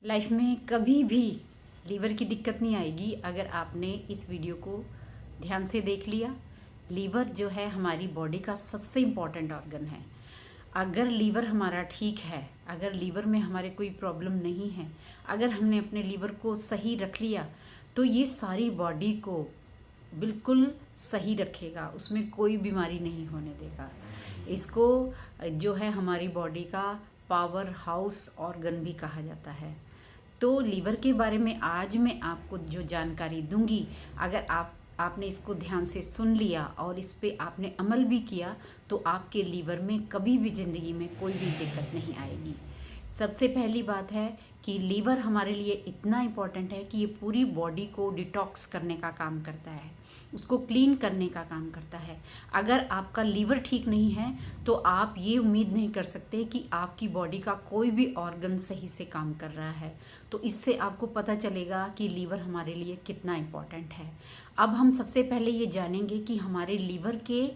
Life में कभी भी लीवर की दिक्कत नहीं आएगी अगर आपने इस वीडियो को ध्यान से देख लिया। लीवर जो है हमारी बॉडी का सबसे इम्पॉर्टेंट ऑर्गन है। अगर लीवर हमारा ठीक है, अगर लीवर में हमारे कोई प्रॉब्लम नहीं है, अगर हमने अपने लीवर को सही रख लिया तो ये सारी बॉडी को बिल्कुल सही रखेगा, उसमें कोई बीमारी नहीं होने देगा। इसको जो है हमारी बॉडी का पावर हाउस ऑर्गन भी कहा जाता है। तो लीवर के बारे में आज मैं आपको जो जानकारी दूंगी, अगर आपने इसको ध्यान से सुन लिया और इस पे आपने अमल भी किया तो आपके लीवर में कभी भी ज़िंदगी में कोई भी दिक्कत नहीं आएगी। सबसे पहली बात है कि लीवर हमारे लिए इतना इम्पॉर्टेंट है कि ये पूरी बॉडी को डिटॉक्स करने का काम करता है, उसको क्लीन करने का काम करता है। अगर आपका लीवर ठीक नहीं है तो आप ये उम्मीद नहीं कर सकते कि आपकी बॉडी का कोई भी ऑर्गन सही से काम कर रहा है। तो इससे आपको पता चलेगा कि लीवर हमारे लिए कितना इम्पॉर्टेंट है। अब हम सबसे पहले ये जानेंगे कि हमारे लीवर के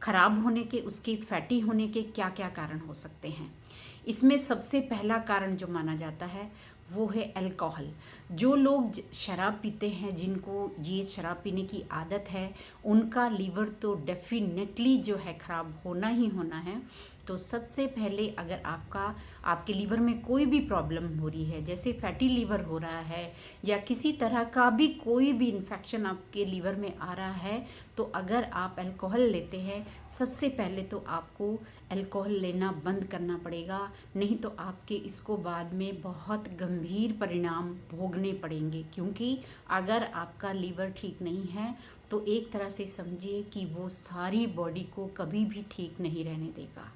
ख़राब होने के, उसके फैटी होने के क्या क्या कारण हो सकते हैं। इसमें सबसे पहला कारण जो माना जाता है वो है अल्कोहल। जो लोग शराब पीते हैं, जिनको ये शराब पीने की आदत है, उनका लीवर तो डेफिनेटली जो है ख़राब होना ही होना है। तो सबसे पहले अगर आपके लीवर में कोई भी प्रॉब्लम हो रही है, जैसे फैटी लीवर हो रहा है या किसी तरह का भी कोई भी इन्फेक्शन आपके लीवर में आ रहा है, तो अगर आप अल्कोहल लेते हैं, सबसे पहले तो आपको अल्कोहल लेना बंद करना पड़ेगा, नहीं तो आपके इसको बाद में बहुत गंभीर परिणाम भोगने पड़ेंगे। क्योंकि अगर आपका लीवर ठीक नहीं है तो एक तरह से समझिए कि वो सारी बॉडी को कभी भी ठीक नहीं रहने देगा।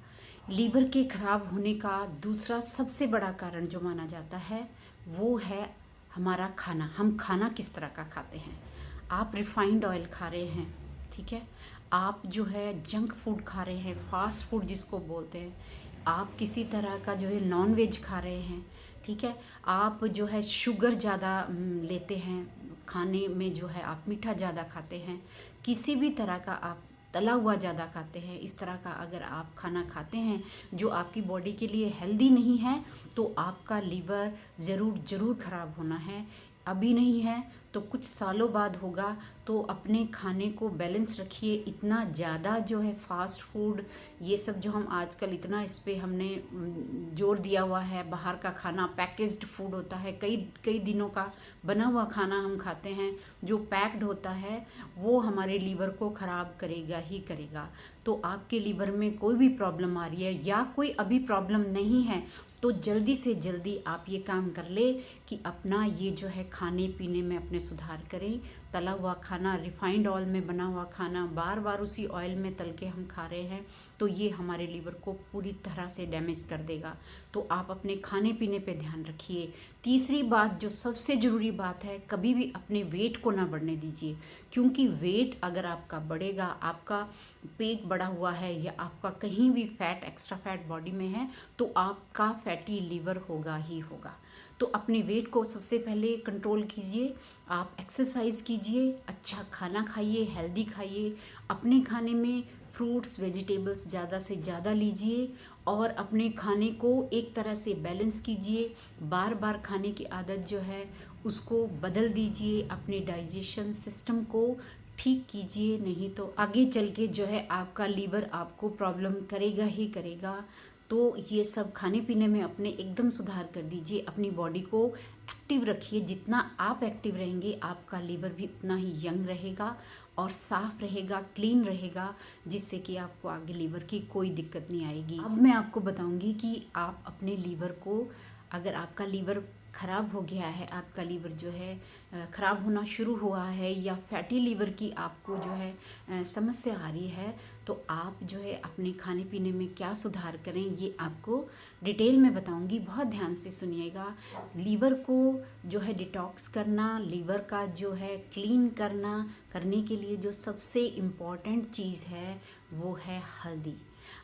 लीवर के ख़राब होने का दूसरा सबसे बड़ा कारण जो माना जाता है वो है हमारा खाना। हम खाना किस तरह का खाते हैं। आप रिफाइंड ऑयल खा रहे हैं, ठीक है, आप जो है जंक फूड खा रहे हैं, फास्ट फूड जिसको बोलते हैं, आप किसी तरह का जो है नॉन वेज खा रहे हैं, ठीक है, आप जो है शुगर ज़्यादा लेते हैं खाने में, जो है आप मीठा ज़्यादा खाते हैं, किसी भी तरह का आप तला हुआ ज़्यादा खाते हैं, इस तरह का अगर आप खाना खाते हैं जो आपकी बॉडी के लिए हेल्दी नहीं है तो आपका लीवर ज़रूर ख़राब होना है। अभी नहीं है तो कुछ सालों बाद होगा। तो अपने खाने को बैलेंस रखिए। इतना ज़्यादा जो है फास्ट फूड, ये सब जो हम आजकल इतना इस पे हमने जोर दिया हुआ है, बाहर का खाना, पैकेज्ड फूड होता है, कई दिनों का बना हुआ खाना हम खाते हैं जो पैक्ड होता है, वो हमारे लीवर को ख़राब करेगा ही करेगा। तो आपके लीवर में कोई भी प्रॉब्लम आ रही है या कोई अभी प्रॉब्लम नहीं है तो जल्दी से जल्दी आप ये काम कर ले कि अपना ये जो है खाने पीने में अपने सुधार करें। तला हुआ खाना, रिफाइंड ऑयल में बना हुआ खाना, बार बार उसी ऑयल में तल के हम खा रहे हैं तो ये हमारे लीवर को पूरी तरह से डैमेज कर देगा। तो आप अपने खाने पीने पे ध्यान रखिए। तीसरी बात जो सबसे ज़रूरी बात है, कभी भी अपने वेट को ना बढ़ने दीजिए। क्योंकि वेट अगर आपका बढ़ेगा, आपका पेट बढ़ा हुआ है या आपका कहीं भी फैट, एक्स्ट्रा फैट बॉडी में है, तो आपका फैटी लीवर होगा ही होगा। तो अपने वेट को सबसे पहले कंट्रोल कीजिए। आप एक्सरसाइज कीजिए, अच्छा खाना खाइए, हेल्दी खाइए, अपने खाने में फ्रूट्स, वेजिटेबल्स ज़्यादा से ज़्यादा लीजिए और अपने खाने को एक तरह से बैलेंस कीजिए। बार बार खाने की आदत जो है उसको बदल दीजिए, अपने डाइजेशन सिस्टम को ठीक कीजिए, नहीं तो आगे चल के जो है आपका लीवर आपको प्रॉब्लम करेगा ही करेगा। तो ये सब खाने पीने में अपने एकदम सुधार कर दीजिए। अपनी बॉडी को एक्टिव रखिए। जितना आप एक्टिव रहेंगे आपका लीवर भी उतना ही यंग रहेगा और साफ रहेगा, क्लीन रहेगा, जिससे कि आपको आगे लीवर की कोई दिक्कत नहीं आएगी। अब मैं आपको बताऊंगी कि आप अपने लीवर को, अगर आपका लीवर ख़राब हो गया है, आपका लीवर जो है ख़राब होना शुरू हुआ है या फैटी लीवर की आपको जो है समस्या आ रही है, तो आप जो है अपने खाने पीने में क्या सुधार करें ये आपको डिटेल में बताऊंगी। बहुत ध्यान से सुनिएगा। लीवर को जो है डिटॉक्स करना, लीवर का जो है क्लीन करने के लिए जो सबसे इम्पॉर्टेंट चीज़ है वो है हल्दी।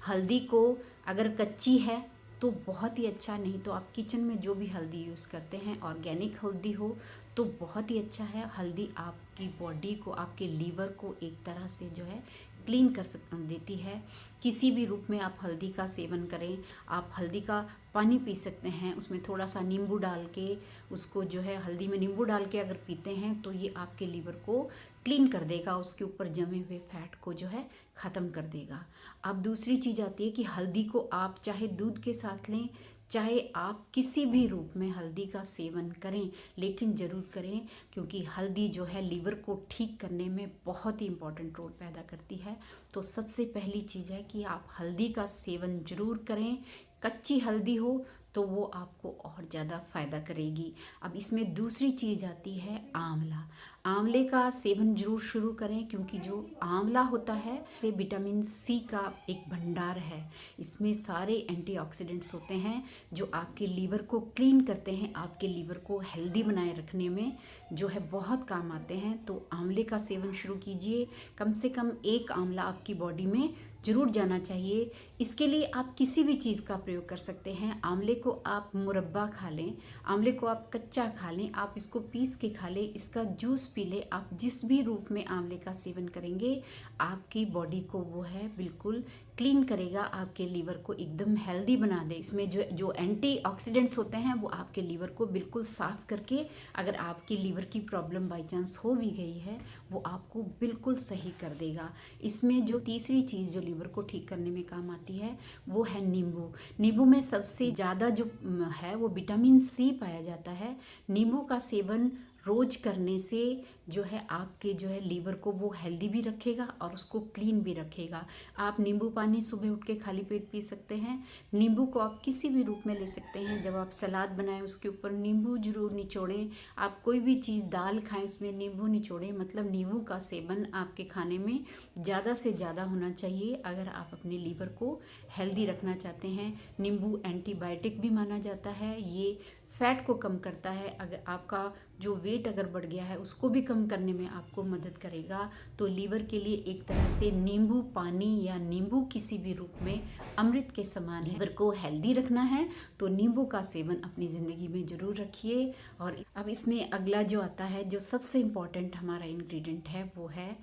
हल्दी को अगर कच्ची है तो बहुत ही अच्छा, नहीं तो आप किचन में जो भी हल्दी यूज़ करते हैं ऑर्गेनिक हल्दी हो तो बहुत ही अच्छा है। हल्दी आपकी बॉडी को, आपके लीवर को एक तरह से जो है क्लीन देती है। किसी भी रूप में आप हल्दी का सेवन करें, आप हल्दी का पानी पी सकते हैं, उसमें थोड़ा सा नींबू डाल के, उसको जो है हल्दी में नींबू डाल के अगर पीते हैं तो ये आपके लीवर को क्लीन कर देगा, उसके ऊपर जमे हुए फैट को जो है ख़त्म कर देगा। अब दूसरी चीज़ आती है कि हल्दी को आप चाहे दूध के साथ लें, चाहे आप किसी भी रूप में हल्दी का सेवन करें, लेकिन ज़रूर करें, क्योंकि हल्दी जो है लीवर को ठीक करने में बहुत ही इम्पोर्टेंट रोल पैदा करती है। तो सबसे पहली चीज़ है कि आप हल्दी का सेवन ज़रूर करें। कच्ची हल्दी हो तो वो आपको और ज़्यादा फ़ायदा करेगी। अब इसमें दूसरी चीज़ आती है आंवला। आंवले का सेवन जरूर शुरू करें, क्योंकि जो आंवला होता है ये विटामिन सी का एक भंडार है। इसमें सारे एंटीऑक्सीडेंट्स होते हैं जो आपके लीवर को क्लीन करते हैं, आपके लीवर को हेल्दी बनाए रखने में जो है बहुत काम आते हैं। तो आंवले का सेवन शुरू कीजिए। कम से कम एक आंवला आपकी बॉडी में ज़रूर जाना चाहिए। इसके लिए आप किसी भी चीज़ का प्रयोग कर सकते हैं। आंवले को आप मुरब्बा खा लें, आंवले को आप कच्चा खा लें, आप इसको पीस के खा लें, इसका जूस पी लें। आप जिस भी रूप में आंवले का सेवन करेंगे आपकी बॉडी को वो है बिल्कुल क्लीन करेगा, आपके लीवर को एकदम हेल्दी बना दे। इसमें जो जो एंटीऑक्सीडेंट्स होते हैं वो आपके लीवर को बिल्कुल साफ़ करके, अगर आपकी लीवर की प्रॉब्लम बाई चांस हो भी गई है वो आपको बिल्कुल सही कर देगा। इसमें जो तीसरी चीज़ जो लीवर को ठीक करने में काम आती है वो है नींबू। नींबू में सबसे ज़्यादा जो है वो विटामिन सी पाया जाता है। नींबू का सेवन रोज करने से जो है आपके जो है लीवर को वो हेल्दी भी रखेगा और उसको क्लीन भी रखेगा। आप नींबू पानी सुबह उठ के खाली पेट पी सकते हैं। नींबू को आप किसी भी रूप में ले सकते हैं। जब आप सलाद बनाएं उसके ऊपर नींबू जरूर निचोड़ें। आप कोई भी चीज़ दाल खाएं उसमें नींबू निचोड़ें। मतलब नींबू का सेवन आपके खाने में ज़्यादा से ज़्यादा होना चाहिए अगर आप अपने लीवर को हेल्दी रखना चाहते हैं। नींबू एंटीबायोटिक भी माना जाता है। ये फैट को कम करता है। अगर आपका जो वेट अगर बढ़ गया है उसको भी कम करने में आपको मदद करेगा। तो लीवर के लिए एक तरह से नींबू पानी या नींबू किसी भी रूप में अमृत के समान है। लीवर को हेल्दी रखना है तो नींबू का सेवन अपनी ज़िंदगी में ज़रूर रखिए। और अब इसमें अगला जो आता है, जो सबसे इम्पॉर्टेंट हमारा इंग्रेडिएंट है वो है,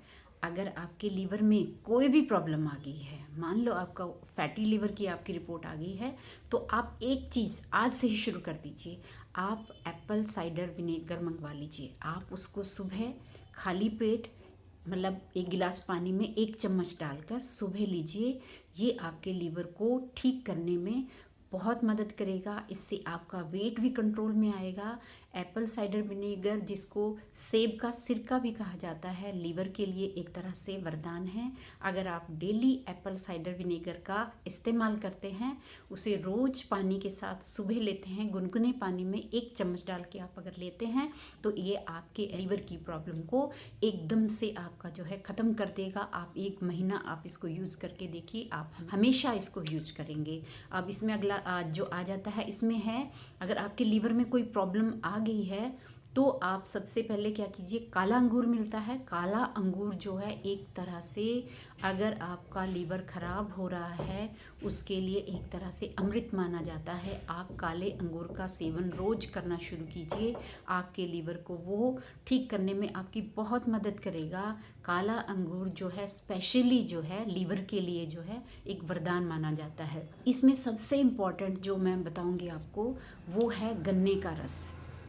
अगर आपके लीवर में कोई भी प्रॉब्लम आ गई है, मान लो आपका फैटी लीवर की आपकी रिपोर्ट आ गई है, तो आप एक चीज़ आज से ही शुरू कर दीजिए। आप एप्पल साइडर विनेगर मंगवा लीजिए। आप उसको सुबह खाली पेट, मतलब 1 गिलास पानी में 1 चम्मच डालकर सुबह लीजिए। ये आपके लीवर को ठीक करने में बहुत मदद करेगा। इससे आपका वेट भी कंट्रोल में आएगा। एप्पल साइडर विनेगर, जिसको सेब का सिरका भी कहा जाता है, लीवर के लिए एक तरह से वरदान है। अगर आप डेली एप्पल साइडर विनेगर का इस्तेमाल करते हैं, उसे रोज़ पानी के साथ सुबह लेते हैं, गुनगुने पानी में 1 चम्मच डाल के आप अगर लेते हैं तो ये आपके लीवर की प्रॉब्लम को एकदम से आपका जो है ख़त्म कर देगा। आप 1 महीना आप इसको यूज़ करके देखिए, आप हमेशा इसको यूज करेंगे। अब इसमें अगला जो आ जाता है, इसमें है अगर आपके लीवर में कोई प्रॉब्लम आ गई है तो आप सबसे पहले क्या कीजिए, काला अंगूर मिलता है। काला अंगूर जो है एक तरह से, अगर आपका लीवर खराब हो रहा है उसके लिए एक तरह से अमृत माना जाता है। आप काले अंगूर का सेवन रोज करना शुरू कीजिए। आपके लीवर को वो ठीक करने में आपकी बहुत मदद करेगा। काला अंगूर जो है स्पेशली जो है लीवर के लिए जो है एक वरदान माना जाता है। इसमें सबसे इम्पॉर्टेंट जो मैं बताऊंगी आपको वो है गन्ने का रस,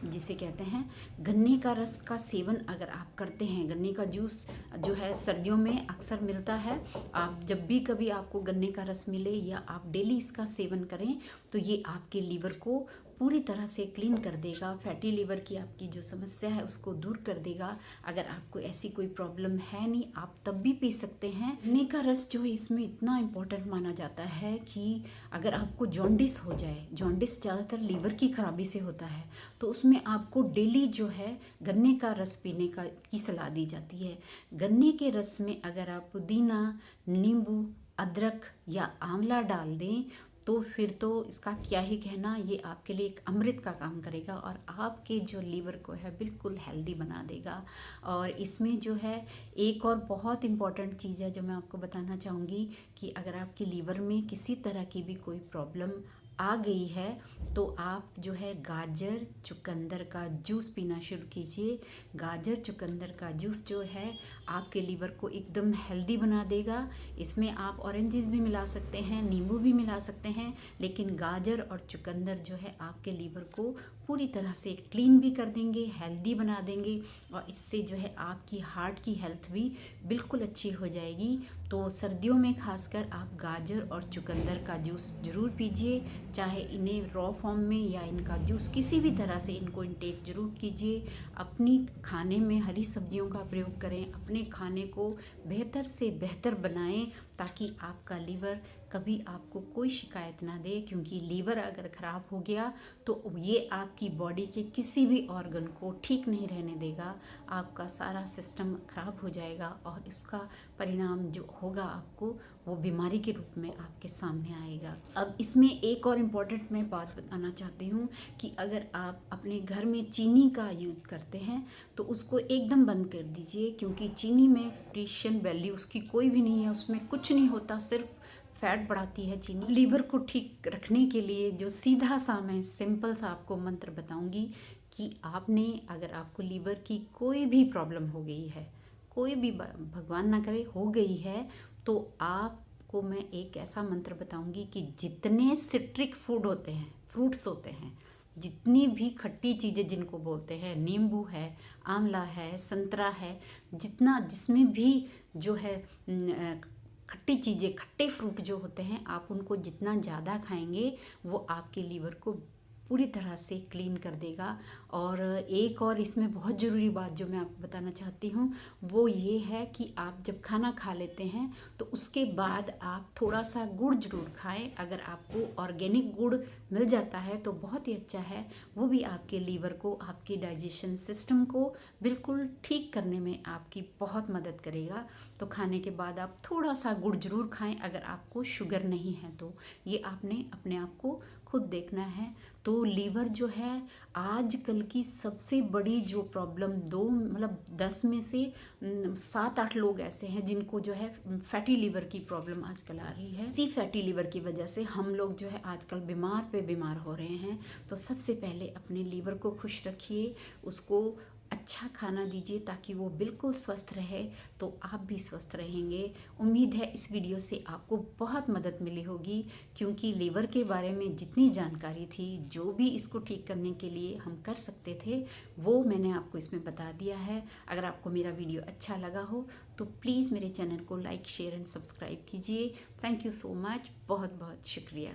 जिसे कहते हैं। गन्ने का रस का सेवन अगर आप करते हैं, गन्ने का जूस जो है सर्दियों में अक्सर मिलता है। आप जब भी कभी आपको गन्ने का रस मिले या आप डेली इसका सेवन करें तो ये आपके लीवर को पूरी तरह से क्लीन कर देगा। फैटी लीवर की आपकी जो समस्या है उसको दूर कर देगा। अगर आपको ऐसी कोई प्रॉब्लम है नहीं, आप तब भी पी सकते हैं। गन्ने का रस जो है इसमें इतना इम्पोर्टेंट माना जाता है कि अगर आपको जॉन्डिस हो जाए, जॉन्डिस ज़्यादातर लीवर की खराबी से होता है, तो उसमें आपको डेली जो है गन्ने का रस पीने की सलाह दी जाती है। गन्ने के रस में अगर आप पुदीना, नींबू, अदरक या आंवला डाल दें तो फिर तो इसका क्या ही कहना, ये आपके लिए एक अमृत का काम करेगा और आपके जो लीवर को है बिल्कुल हेल्दी बना देगा। और इसमें जो है एक और बहुत इम्पॉर्टेंट चीज़ है जो मैं आपको बताना चाहूँगी कि अगर आपके लीवर में किसी तरह की भी कोई प्रॉब्लम आ गई है तो आप जो है गाजर चुकंदर का जूस पीना शुरू कीजिए। गाजर चुकंदर का जूस जो है आपके लीवर को एकदम हेल्दी बना देगा। इसमें आप ऑरेंजेस भी मिला सकते हैं, नींबू भी मिला सकते हैं, लेकिन गाजर और चुकंदर जो है आपके लीवर को पूरी तरह से क्लीन भी कर देंगे, हेल्दी बना देंगे, और इससे जो है आपकी हार्ट की हेल्थ भी बिल्कुल अच्छी हो जाएगी। तो सर्दियों में खासकर आप गाजर और चुकंदर का जूस ज़रूर पीजिए, चाहे इन्हें रॉ फॉर्म में या इनका जूस किसी भी तरह से इनको इंटेक ज़रूर कीजिए। अपनी खाने में हरी सब्जियों का प्रयोग करें, अपने खाने को बेहतर से बेहतर बनाएं, ताकि आपका लीवर कभी आपको कोई शिकायत ना दे, क्योंकि लीवर अगर ख़राब हो गया तो ये आपकी बॉडी के किसी भी ऑर्गन को ठीक नहीं रहने देगा। आपका सारा सिस्टम ख़राब हो जाएगा और इसका परिणाम जो होगा आपको वो बीमारी के रूप में आपके सामने आएगा। अब इसमें एक और इम्पॉर्टेंट मैं बात बताना चाहती हूँ कि अगर आप अपने घर में चीनी का यूज़ करते हैं तो उसको एकदम बंद कर दीजिए, क्योंकि चीनी में न्यूट्रिशन वैल्यू उसकी कोई भी नहीं है, उसमें कुछ नहीं होता, सिर्फ फैट बढ़ाती है चीनी। लीवर को ठीक रखने के लिए जो सीधा सा मैं सिंपल सा आपको मंत्र बताऊंगी कि आपने, अगर आपको लीवर की कोई भी प्रॉब्लम हो गई है, कोई भी भगवान ना करे हो गई है, तो आपको मैं एक ऐसा मंत्र बताऊंगी कि जितने सिट्रिक फूड होते हैं, फ्रूट्स होते हैं, जितनी भी खट्टी चीज़ें जिनको बोलते हैं, नींबू है, आंवला है, संतरा है, जितना जिसमें भी जो है खट्टी चीज़ें, खट्टे फ्रूट जो होते हैं, आप उनको जितना ज़्यादा खाएंगे वो आपके लीवर को पूरी तरह से क्लीन कर देगा। और एक और इसमें बहुत ज़रूरी बात जो मैं आपको बताना चाहती हूँ वो ये है कि आप जब खाना खा लेते हैं तो उसके बाद आप थोड़ा सा गुड़ ज़रूर खाएं। अगर आपको ऑर्गेनिक गुड़ मिल जाता है तो बहुत ही अच्छा है, वो भी आपके लीवर को, आपकी डाइजेशन सिस्टम को बिल्कुल ठीक करने में आपकी बहुत मदद करेगा। तो खाने के बाद आप थोड़ा सा गुड़ ज़रूर खाएं अगर आपको शुगर नहीं है तो। ये आपने अपने आप को खुद देखना है। तो लीवर जो है आजकल की सबसे बड़ी जो प्रॉब्लम, 10 में से 7-8 लोग ऐसे हैं जिनको जो है फैटी लीवर की प्रॉब्लम आजकल आ रही है। इसी फैटी लीवर की वजह से हम लोग जो है आजकल बीमार पे बीमार हो रहे हैं। तो सबसे पहले अपने लीवर को खुश रखिए, उसको अच्छा खाना दीजिए ताकि वो बिल्कुल स्वस्थ रहे, तो आप भी स्वस्थ रहेंगे। उम्मीद है इस वीडियो से आपको बहुत मदद मिली होगी, क्योंकि लीवर के बारे में जितनी जानकारी थी, जो भी इसको ठीक करने के लिए हम कर सकते थे, वो मैंने आपको इसमें बता दिया है। अगर आपको मेरा वीडियो अच्छा लगा हो तो प्लीज़ मेरे चैनल को लाइक, शेयर एंड सब्सक्राइब कीजिए। थैंक यू सो मच, बहुत बहुत शुक्रिया।